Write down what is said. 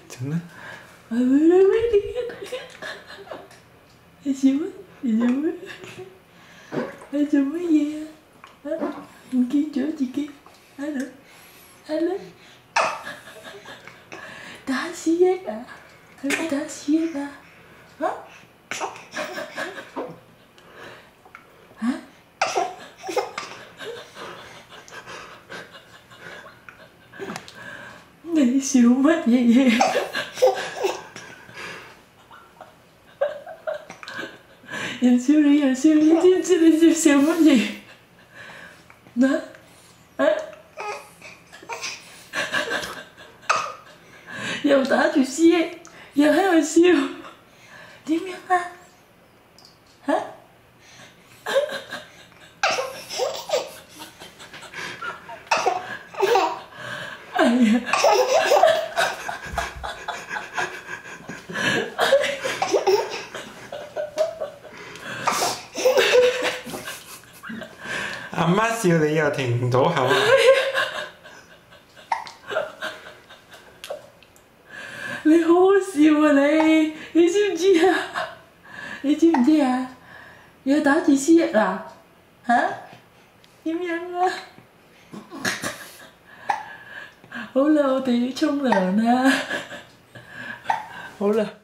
做咩？係咪你咩啲？你笑乜？你做咩？你做乜嘢啊？唔見咗自己？Hello，打屎翼啊？係咪打屎翼啊？你笑乜嘢？人笑你又笑，你知唔知你笑乜嘢？嗱，又打住屎翼，又喺度笑，點樣啊？哎呀！阿媽笑你又停唔到口啊！你好好笑啊你知唔知啊？你知唔知啊？又打住屎翼啊？點樣啊？好啦，我哋要沖涼啦。好啦。